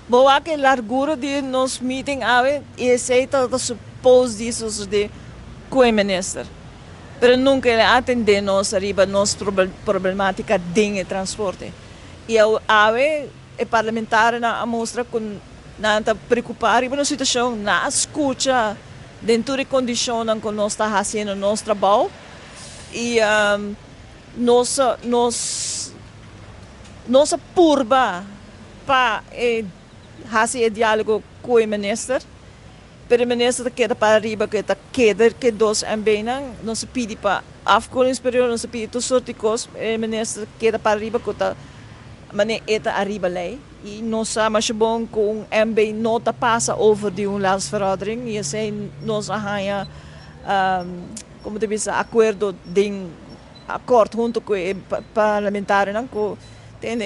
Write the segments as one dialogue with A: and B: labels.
A: Boa que largura de nos meeting ave e aceita de suppose disso de com o minister. Pero nunca ele atende nos arriba nos problemática de transporte. E a ave é parlamentar na mostra com na preocupar e na situação na escuta dentro de condições que nós está fazendo nosso trabalho e nossa purba para fazer diálogo com o ministro. Pero o ministro queda para arriba, que dos ambientes, não se pede para afkolingsperíodo, não se pede tudo sorte de coisas. O ministro queda para arriba, que está eta arriba lei. E nós sabemos bom que um MB não passa over de landsvergadering. E assim nós arranha, como te diz, acordo de acordo junto com o parlamentar, que tem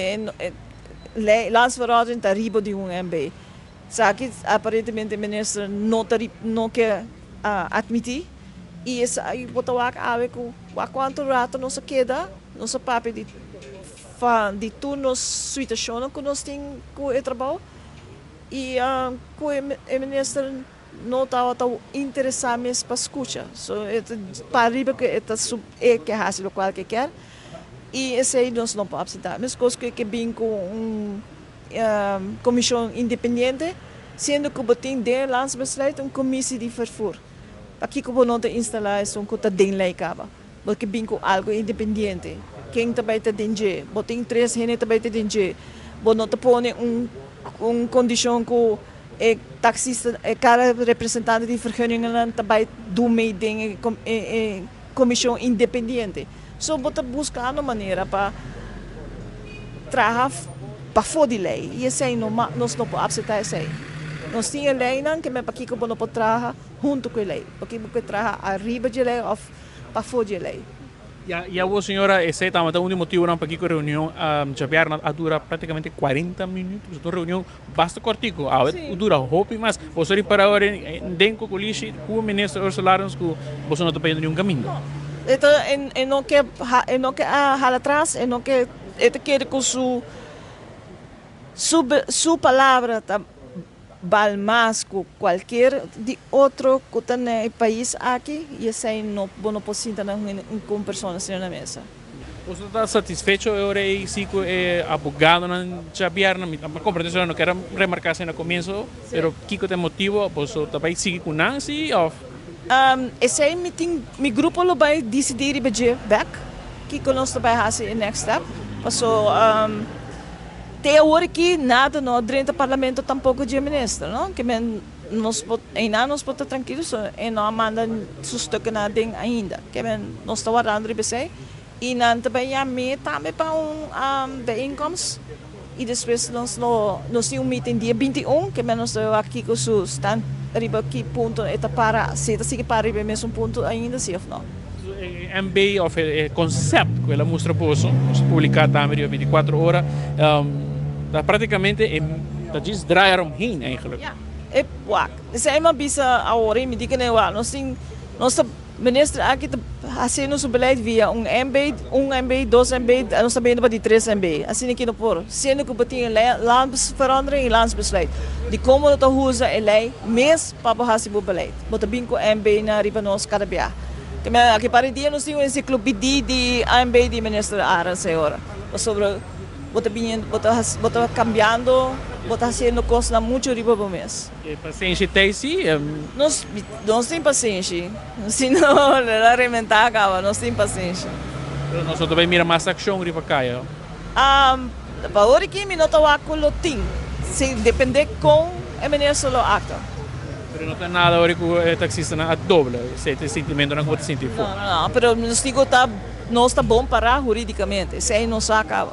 A: landsvergadering está arriba de MB. Sabe, aparentemente o ministro não quer admitir. E isso aí botou a com quanto rato não se queda, não se papo de tudo nos situação que nós temos com o trabalho. E com o ministro não está interessado mesmo para escutar. Para arriba que é que faz o qual que quer. E isso aí nós não podemos aceitar. Mas coisas que vem com comissão independente, sendo que tem de landsbesluit uma commissie de vervoer. Aqui que não te instalar é que está dentro da caba, porque vem com algo independente. Quem também está dentro, tem três gente também está dentro, não te põe condição que o taxista, cada representante de vergunningen também do meio de comissão independente. Só você buscar uma maneira para trabalhar para fora de lei. E isso aí nós não podemos aceitar isso aí. Nós temos lei que é para que não pode trabalhar junto com a lei. Porque você trabalha arriba de lei ou para fora de lei.
B: E a senhora aceita, mas um motivo para que a reunião dura praticamente 40 minutos. Então a reunião basta cortico. Dura roupa, mas você para agora dentro do colírio com o ministro Ursula Arons que você não está perdendo nenhum caminho.
A: Então, eu não quero falar atrás, eu não quero com sua palavra vale mais que qualquer de outro que está no país aqui e assim não pode sentar com pessoas na mesa.
B: Você está satisfeito agora se o advogado não sabia, a compreensão não quero remarcar no começo, mas o que tem motivo, você também sigue com Nancy ou?
A: Esse aí meu grupo vai decidir e beber back, que nós também fazer next step. Passou até agora que nada no dentro do parlamento tampouco de ministro, não? Que nós ainda nós podemos tranquilos, e não manda sustoque nada ainda, que nós estamos orando e bem e não também a meta também para bijeenkomst. E depois nós temos meeting dia 21, que nós estamos aqui com o stand arriba aqui ponto é para se para arriba mesmo ponto ainda se ou não.
B: MB of concept que ela mostra posso publicar também 24 horas praticamente dat is draai omheen eigenlijk.
A: Ja, é wak. Isso é uma bisa a hora me diga né wa nós ministro aqui fazendo o beleid via MB, 2 MB, nós sabemos de 3 MB. Assim que não por, sendo que tem landsverandering e landsbesluit. De como nós usa a lei, mesmo para fazer o beleid. Bota bem com MB na riba nós cada dia. Aqui para dia nós temos enciclopédia de MB de ministro Arons agora. Sobre bota cambiando, bota fazendo coisas muito riba por mês.
B: E paciência tem sim?
A: Nós temos paciência. Se não, ela rementar acaba, nós temos paciência.
B: Nós também mira mais ação riba caia.
A: Para hoje que me nota o que lo tem, se depender com o ministro lo acta.
B: Mas não tem nada agora que o taxista não dobra, se tem sentimento não pode sentir.
A: Não, mas nós digo não está bom para juridicamente, se aí não se acaba.